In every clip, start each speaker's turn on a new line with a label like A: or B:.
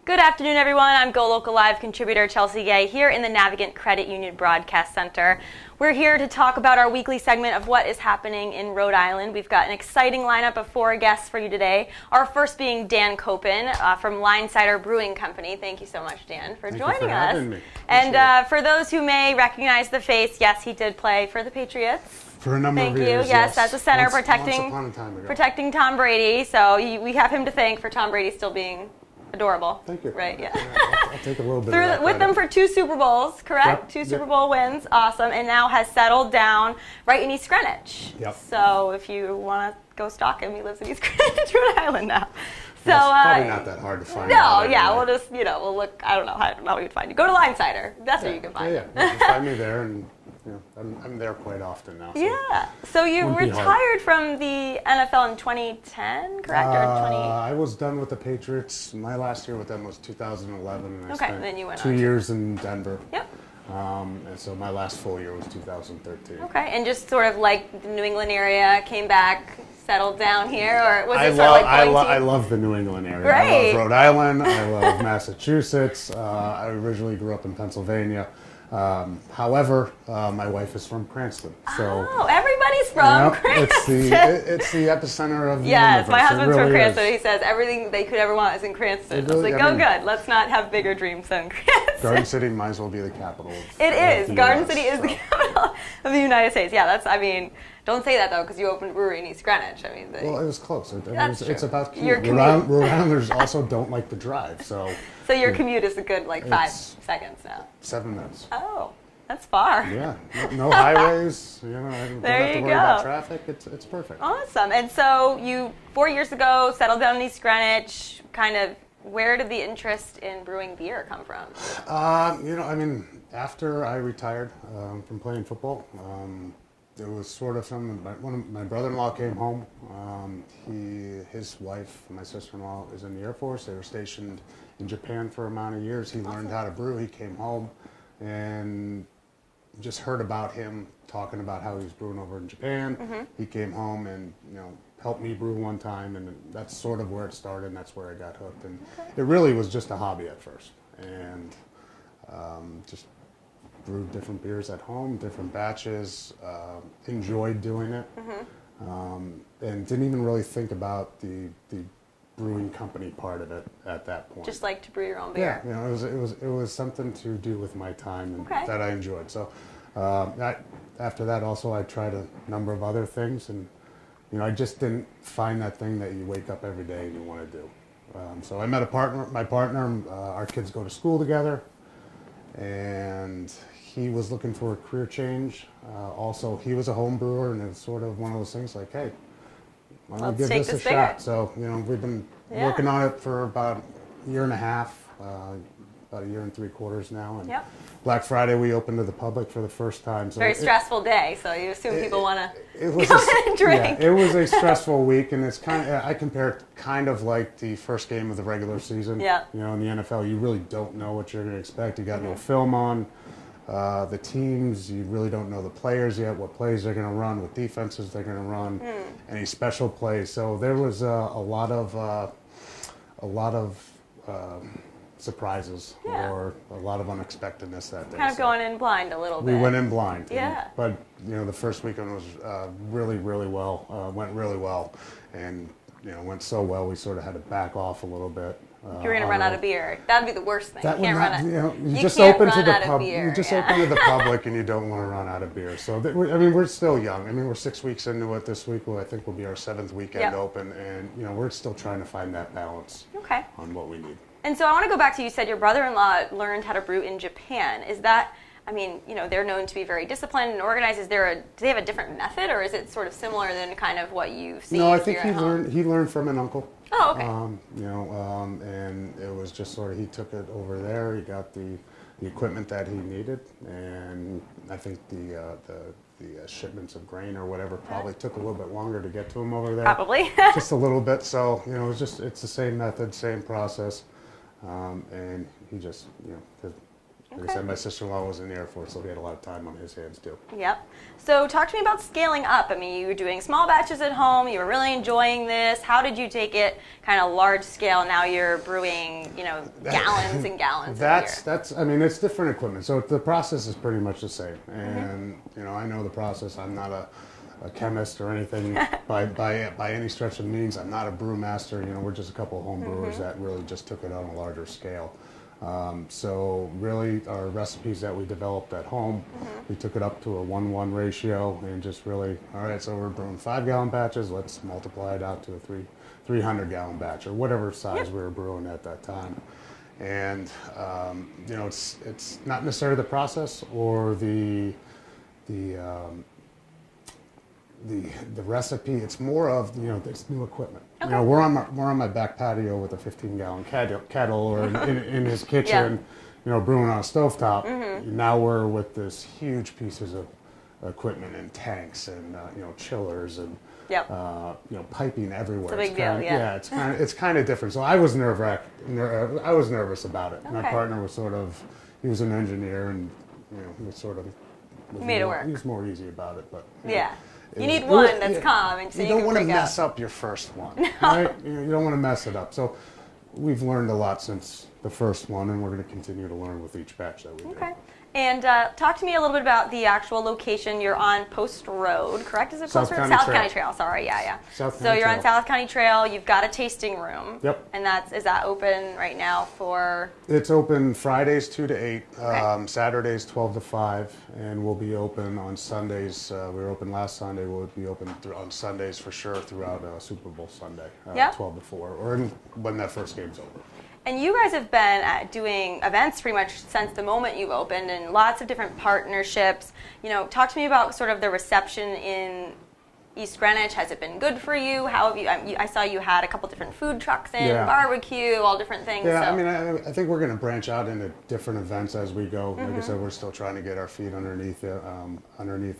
A: Good afternoon, everyone. I'm Go Local Live contributor Chelsea Gay here in the Navigant Credit Union Broadcast Center. We're here to talk about our weekly segment of what is happening in Rhode Island. We've got an exciting lineup of 4 guests for you today. Our first being Dan Koppen from Cider Brewing Company. Thank you so much, Dan, for joining us.
B: Having me.
A: And for those who may recognize the face, yes, he did play for the Patriots.
B: For a number of years.
A: Thank you. Yes, as a center
B: once upon a time ago.
A: protecting Tom Brady. So we have him to thank for Tom Brady still being adorable.
B: Thank you.
A: Right, yeah.
B: I'll take a little bit of that
A: with them for 2 Super Bowls, correct?
B: Yep.
A: 2 Super Bowl wins, awesome, and now has settled down right in East Greenwich.
B: Yep.
A: So if you want to go stalk him, he lives in East Greenwich, Rhode Island now. So
B: it's probably not that hard to find.
A: No, yeah, we'll just we'll look. I don't know how we would find you. Go to Cider. That's where you can find
B: it. Yeah, you can find me there, and I'm there quite often now. So
A: yeah. So you retired from the NFL in 2010, correct?
B: I was done with the Patriots. My last year with them was 2011, and I spent
A: then you went
B: 2 years in Denver.
A: Yep.
B: And so my last full year was 2013.
A: Okay, and just sort of like the New England area, came back, settled down here, or was it
B: I love the New England area.
A: Right.
B: I love Rhode Island. I love Massachusetts. I originally grew up in Pennsylvania. However, my wife is from Cranston. So
A: everybody's from Cranston.
B: It's the epicenter of the
A: Yes,
B: universe.
A: my husband's
B: really
A: from Cranston.
B: Is.
A: He says everything they could ever want is in Cranston. I was like, good. Let's not have bigger dreams than Cranston.
B: Garden City might as well be the capital.
A: It is. Garden
B: US,
A: City is the capital of the United States. Yeah, don't say that, though, because you opened a brewery in East Greenwich.
B: Well, it was close.
A: It's
B: about
A: commute.
B: Rhode Islanders also don't like to drive, so...
A: So your commute is a good, 5 seconds now?
B: 7 minutes.
A: Oh, that's far.
B: Yeah. No highways. I don't have to worry about traffic. It's perfect.
A: Awesome. And so you, 4 years ago, settled down in East Greenwich. Kind of, where did the interest in brewing beer come from?
B: After I retired from playing football, it was sort of something. My brother-in-law came home. His wife, my sister-in-law, is in the Air Force. They were stationed in Japan for a amount of years. He learned how to brew. He came home and just heard about him talking about how he was brewing over in Japan. Mm-hmm. He came home and helped me brew one time, and that's sort of where it started, and that's where I got hooked. And it really was just a hobby at first, and just brewed different beers at home, different batches, enjoyed doing it, and didn't even really think about the brewing company part of it at that point.
A: Just like to brew your own beer.
B: Yeah, it was something to do with my time and that I enjoyed. So after that, also I tried a number of other things, and I just didn't find that thing that you wake up every day and you want to do. So I met my partner. Our kids go to school together, and he was looking for a career change. Also, he was a home brewer, and it was sort of one of those things like, hey, why don't we give this a shot? So, we've been working on it for about a year and a half, about a year and 3/4 now. And Black Friday, we opened to the public for the first time. So
A: very stressful day, so you assume people want to come in and drink.
B: Yeah, it was a stressful week, and it's I compare it kind of like the first game of the regular season.
A: Yeah.
B: In the NFL, you really don't know what you're going to expect. You got no film on the teams. You really don't know the players yet, what plays they're going to run, what defenses they're going to run, any special plays. So there was a lot of surprises or a lot of unexpectedness that day.
A: Kind of going in blind a little bit.
B: We went in blind.
A: Yeah.
B: But the first weekend was really, really well. Went really well, and went so well we sort of had to back off a little bit.
A: You're going to run out of beer. That'd be the worst thing.
B: You just open to the public. You just open to the public, and you don't want to run out of beer. So we're still young. We're 6 weeks into it this week. Well, I think will be our 7th weekend open, and we're still trying to find that balance on what we need.
A: And so I want to go back to, you said your brother-in-law learned how to brew in Japan. Is that, they're known to be very disciplined and organized. Do they have a different method, or is it sort of similar than kind of what you've seen?
B: No, I think he learned from an uncle.
A: Oh, okay.
B: And it was just sort of, he took it over there. He got the equipment that he needed, and I think the shipments of grain or whatever probably took a little bit longer to get to him over there.
A: Probably.
B: Just a little bit. So it's the same method, same process. And he just, Like I said, my sister-in-law was in the Air Force, so he had a lot of time on his hands too.
A: Yep. So talk to me about scaling up. I mean, you were doing small batches at home. You were really enjoying this. How did you take it kind of large scale? Now you're brewing, gallons and gallons a year.
B: I mean, it's different equipment. So the process is pretty much the same. And, I know the process. I'm not a chemist or anything by any stretch of the means. I'm not a brewmaster. We're just a couple of home brewers that really just took it on a larger scale. So really our recipes that we developed at home, we took it up to a 1:1 ratio and just really, all right, so we're brewing 5-gallon batches, let's multiply it out to a 300-gallon batch or whatever size we were brewing at that time. And, it's not necessarily the process or the recipe. It's more of this new equipment.
A: Okay.
B: We're on my back patio with a 15-gallon kettle, or in his kitchen, brewing on a stovetop. Now we're with this huge pieces of equipment and tanks and chillers and piping everywhere.
A: It's a big deal. Yeah.
B: It's kind of different. So I was I was nervous about it.
A: Okay.
B: My partner was he was an engineer, and he was
A: made it work.
B: He was more easy about it, but
A: you need one that's calm, and so
B: you don't want to mess up your first one, right? You don't want to mess it up. So we've learned a lot since the first one, and we're going to continue to learn with each batch that we do.
A: Okay. And talk to me a little bit about the actual location. You're on Post Road, correct? Is it Post Road? South County Trail. Sorry, So you're on South County Trail. You've got a tasting room.
B: Yep.
A: And is that open right now for?
B: It's open Fridays 2 to 8,
A: Okay.
B: Saturdays 12 to 5, and we'll be open on Sundays. We were open last Sunday. We'll be open on Sundays for sure throughout Super Bowl Sunday, 12 to 4, or when that first game's over.
A: And you guys have been doing events pretty much since the moment you've opened, and lots of different partnerships. Talk to me about sort of the reception in East Greenwich. Has it been good for you? How have you? I saw you had a couple different food trucks barbecue, all different things.
B: Yeah,
A: so.
B: I mean, I think we're going to branch out into different events as we go. Like I said, we're still trying to get our feet underneath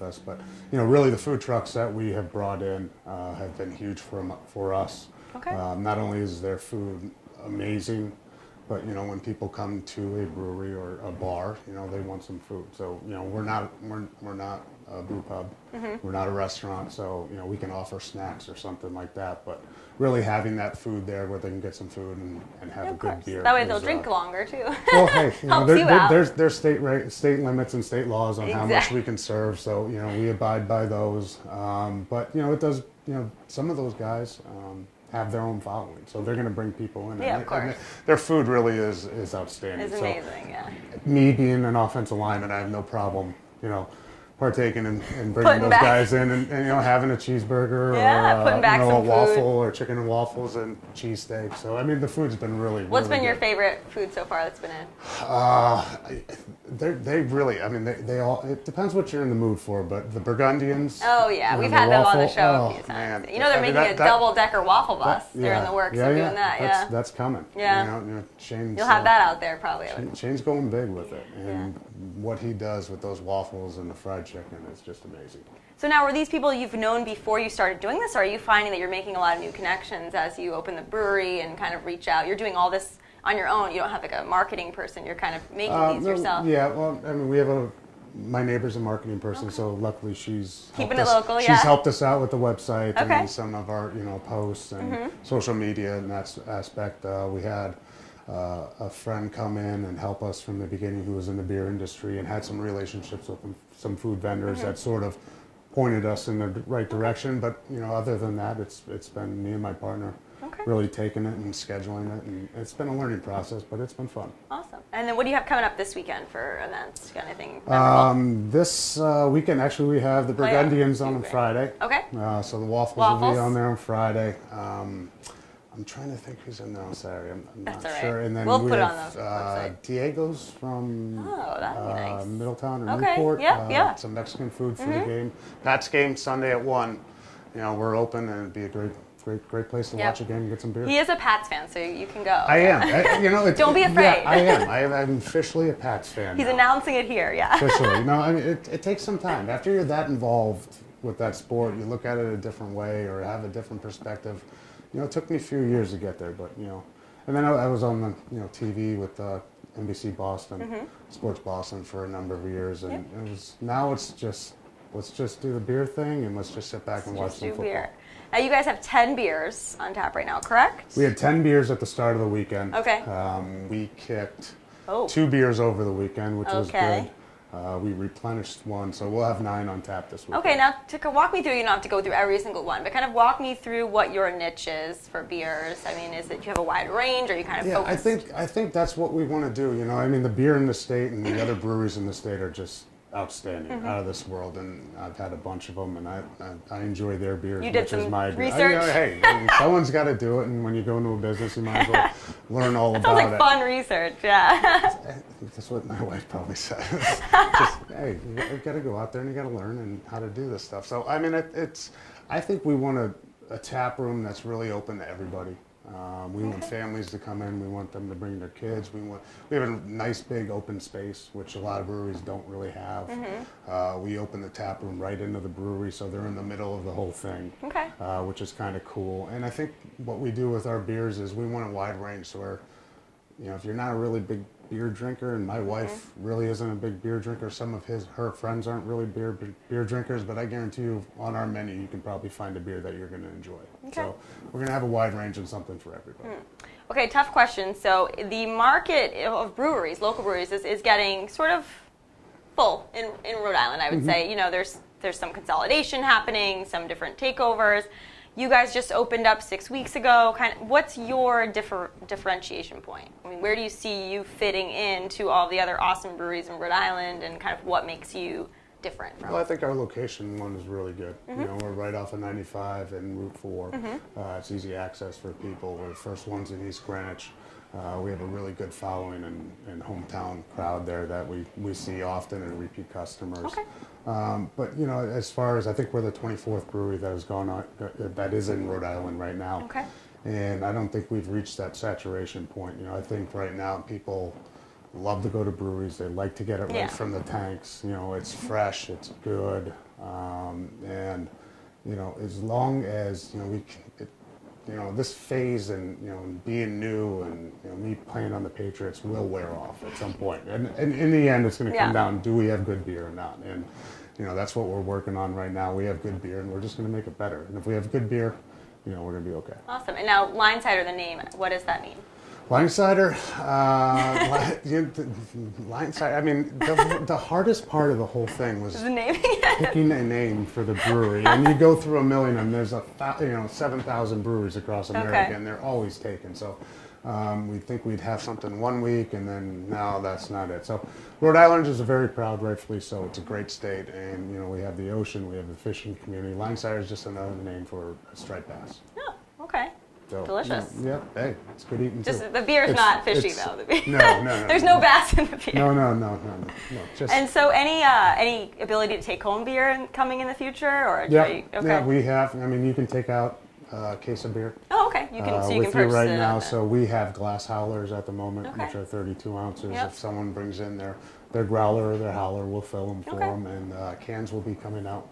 B: us. But really, the food trucks that we have brought in have been huge for us.
A: Okay.
B: Not only is their food amazing, but when people come to a brewery or a bar, they want some food. So we're not a brew pub, we're not a restaurant, so we can offer snacks or something like that. But really having that food there where they can get some food and have a good beer.
A: That way they'll drink longer too.
B: Well, hey,
A: Helps you out.
B: There's state limits and state laws on how much we can serve, so we abide by those. But it does. Some of those guys have their own following, so they're going to bring people in.
A: Yeah, of course.
B: And their food really is outstanding.
A: It's amazing, yeah.
B: Me being an offensive lineman, I have no problem, partaking and bringing those guys in and having a cheeseburger or
A: putting back
B: a
A: some
B: waffle
A: food.
B: or chicken and waffles and cheesesteak. So I mean, the food's been really.
A: What's
B: really
A: been your
B: good.
A: favorite food so far that's been in?
B: They really. I mean, they all. It depends what you're in the mood for, but the Burgundians.
A: Oh yeah, we've
B: the
A: had them on the
B: waffle,
A: show a few times.
B: Man.
A: They're making a double-decker waffle bus. They're in the works of doing that.
B: That's coming.
A: Yeah.
B: Shane's,
A: You'll have that out there probably.
B: Shane's going big with it, and what he does with those waffles and the fried chicken is just amazing.
A: So now, were these people you've known before you started doing this, or are you finding that you're making a lot of new connections as you open the brewery and kind of reach out? You're doing all this on your own. You don't have like a marketing person. You're kind of making these yourself.
B: Yeah, well, I mean, we have my neighbor's a marketing person, so luckily she's
A: keeping it local.
B: She's helped us out with the website
A: Okay.
B: and some of our posts and social media and that aspect. We had a friend come in and help us from the beginning who was in the beer industry and had some relationships with some food vendors that sort of pointed us in the right direction. But other than that, it's been me and my partner really taking it and scheduling it, and it's been a learning process, but it's been fun.
A: Awesome. And then what do you have coming up this weekend for events? Got anything memorable?
B: This weekend, actually, we have the Burgundians on Friday.
A: Okay.
B: So the waffles will be on there on Friday. I'm trying to think who's in there on Saturday. I'm
A: That's
B: not
A: all right.
B: sure. And then
A: We'll
B: we
A: put it
B: have
A: on the website.
B: Diego's from
A: that'd be nice.
B: Middletown or
A: Okay,
B: Newport.
A: yeah.
B: Some Mexican food for the game. Pat's game Sunday at 1. We're open, and it'd be a great place to watch a game and get some beer.
A: He is a Pats fan, so you can go.
B: I am.
A: Don't be afraid.
B: Yeah, I am. I'm officially a Pats fan.
A: He's
B: now.
A: announcing it here, yeah.
B: Officially. No, I mean, it takes some time. After you're that involved with that sport, you look at it a different way or have a different perspective. It took me a few years to get there, but and then I was on the TV with NBC Boston, Sports Boston for a number of years, and let's just do the beer thing, and let's just sit back and watch some football.
A: Beer. Now you guys have 10 beers on tap right now, correct?
B: We had 10 beers at the start of the weekend.
A: Okay.
B: We kicked
A: 2
B: beers over the weekend, which was good. We replenished one, so we'll have 9 on tap this week.
A: Okay, now to walk me through, you don't have to go through every single one, but kind of walk me through what your niche is for beers. I mean, is it you have a wide range, or you kind of focus?
B: I think that's what we want to do. You know, I mean, the beer in the state and the other breweries in the state are just outstanding, out of this world, and I've had a bunch of them, and I enjoy their beers.
A: You did
B: some
A: my research.
B: Hey, someone's got to do it, and when you go into a business, you might as well learn all about
A: it. Sounds like fun research, yeah.
B: That's what my wife probably says. Hey, you got to go out there and you got to learn and how to do this stuff. So I mean, I think we want a tap room that's really open to everybody. We want families to come in. We want them to bring their kids. We have a nice big open space, which a lot of breweries don't really have. We open the tap room right into the brewery, so they're in the middle of the whole thing, which is kind of cool. And I think what we do with our beers is we want a wide range, so where, you know, if you're not a really big beer drinker, and my wife really isn't a big beer drinker, some of her friends aren't really beer drinkers, but I guarantee you on our menu you can probably find a beer that you're going to enjoy. So we're going to have a wide range and something for everybody.
A: Okay, tough question. So the market of breweries, local breweries, is getting sort of full in Rhode Island, I would say. You know, there's some consolidation happening, some different takeovers. You guys just opened up 6 weeks ago. What's your differentiation point? I mean, where do you see you fitting into all the other awesome breweries in Rhode Island, and kind of what makes you different from?
B: Well, I think our location one is really good. You know, we're right off of 95 and Route 4. It's easy access for people. We're the first ones in East Greenwich. We have a really good following and hometown crowd there that we see often and repeat customers. But you know, as far as I think we're the 24th brewery that has gone on that is in Rhode Island right now. And I don't think we've reached that saturation point. You know, I think right now people love to go to breweries. They like to get it right from the tanks. You know, it's fresh, it's good, and you know, as long as you know this phase and you know being new and you know me playing on the Patriots will wear off at some point. And in the end, it's going to come down: do we have good beer or not? And you know, that's what we're working on right now. We have good beer, and we're just going to make it better. And if we have good beer, you know, we're going to be okay.
A: Awesome. And now, Linesider, the name, what does that mean?
B: Linesider, Linesider. I mean, the hardest part of the whole thing was picking a name for the brewery. And you go through a million of them. There's 7,000 breweries across America, and they're always taken. So we think we'd have something one week, and then no, that's not it. So Rhode Island is a very proud, rightfully so. It's a great state, and you know we have the ocean, we have the fishing community. Linesider is just another name for a striped bass.
A: Oh, okay.
B: So,
A: delicious.
B: Yeah, hey, it's good eating
A: just
B: too.
A: The beer's not fishy though. The beer.
B: No.
A: There's no bass in the beer.
B: No. Just.
A: And so, any ability to take home beer coming in the future, or
B: yeah, we have. I mean, you can take out a case of beer.
A: Oh, okay. You can
B: with
A: purchase
B: you right
A: it
B: now. So we have glass howlers at the moment,
A: Okay.
B: which are 32 ounces.
A: Yep.
B: If someone brings in their growler or their howler, we'll fill them for them, and cans will be coming out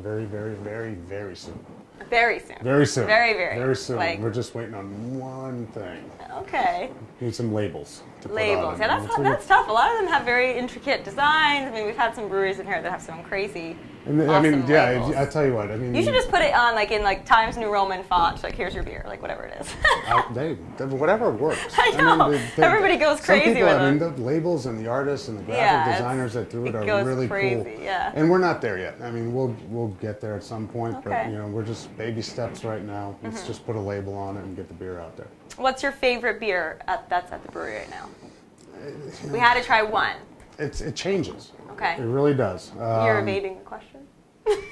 B: very, very, very, very soon.
A: Very soon.
B: Very soon.
A: Very
B: soon.
A: like-
B: We're just waiting on one thing.
A: Okay.
B: Need some labels. To
A: Labels.
B: put on
A: Yeah,
B: them.
A: that's tough. A lot of them have very intricate designs. I mean, we've had some breweries in here that have some crazy.
B: And I
A: awesome
B: mean, yeah,
A: labels.
B: I tell you what. I mean,
A: You should just put it on in Times New Roman font. Like, here's your beer. Like, whatever it is.
B: whatever works.
A: I know. Everybody goes crazy
B: some people,
A: with
B: I mean,
A: them.
B: the labels and the artists and the graphic designers that do it are really
A: crazy,
B: cool.
A: Yeah.
B: And we're not there yet. I mean, we'll get there at some point, but
A: Okay.
B: you know, we're just baby steps right now. Let's just put a label on it and get the beer out there.
A: What's your favorite beer that's at the brewery right now? We had to try one.
B: It changes.
A: Okay.
B: It really does.
A: You're evading the question?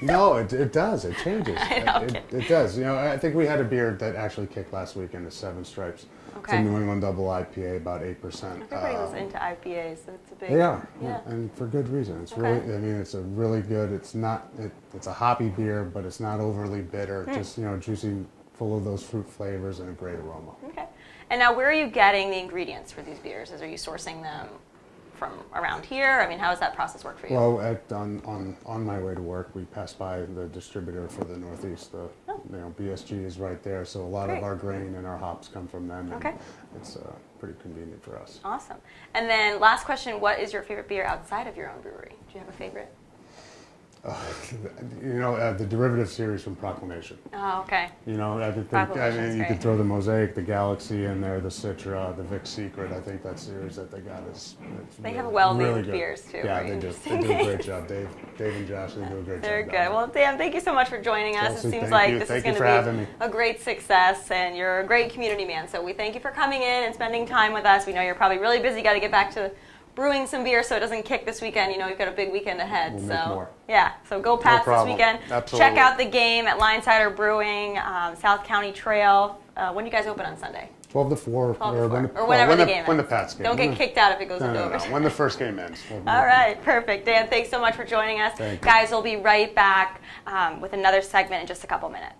B: No, it does. It changes.
A: I know,
B: It does. You know, I think we had a beer that actually kicked last weekend, a Seven Stripes.
A: Okay.
B: It's a New England double IPA, about 8%.
A: Everybody was into IPAs, so it's a big.
B: They are,
A: Yeah.
B: and for good reason. It's
A: Okay.
B: really, I mean, it's a really good. It's not. It's a hoppy beer, but it's not overly bitter. Just juicy, full of those fruit flavors and a great aroma.
A: Okay. And now, where are you getting the ingredients for these beers? Are you sourcing them from around here? I mean, how does that process work for you?
B: Well, on my way to work, we passed by the distributor for the Northeast. BSG is right there, so a lot
A: Great.
B: of our grain and our hops come from them. And
A: Okay.
B: it's pretty convenient for us.
A: Awesome. And then last question, what is your favorite beer outside of your own brewery? Do you have a favorite?
B: The derivative series from Proclamation.
A: Oh, okay.
B: I mean, you
A: great.
B: could throw the Mosaic, the Galaxy in there, the Citra, the Vic Secret. I think that series that they got is
A: They have well-named
B: really good.
A: beers, too.
B: Yeah,
A: Very
B: they do. They
A: interesting
B: do a great
A: names.
B: job. Dave and Josh, they do a great job.
A: They're
B: down
A: good.
B: there.
A: Well, Dan, thank you so much for joining us.
B: Chelsea,
A: It seems
B: thank
A: like
B: you.
A: this
B: Thank
A: is
B: you
A: going
B: for
A: to
B: having
A: be
B: me.
A: a great success, and you're a great community man. So we thank you for coming in and spending time with us. We know you're probably really busy. Got to get back to brewing some beer so it doesn't kick this weekend. You know, you've got a big weekend ahead.
B: We'll
A: so
B: make more.
A: yeah, so go Pats this
B: problem.
A: weekend.
B: Absolutely.
A: Check out the game at Cider Brewing, South County Trail. When do you guys open on Sunday?
B: 12 to 4.
A: 12 to 4.
B: When
A: Or whenever the game ends.
B: When the Pats game.
A: Don't get kicked out if it goes into
B: No.
A: overtime.
B: When the first game ends.
A: All right, perfect. Dan, thanks so much for joining us.
B: Thank you.
A: Guys, we'll be right back with another segment in just a couple minutes.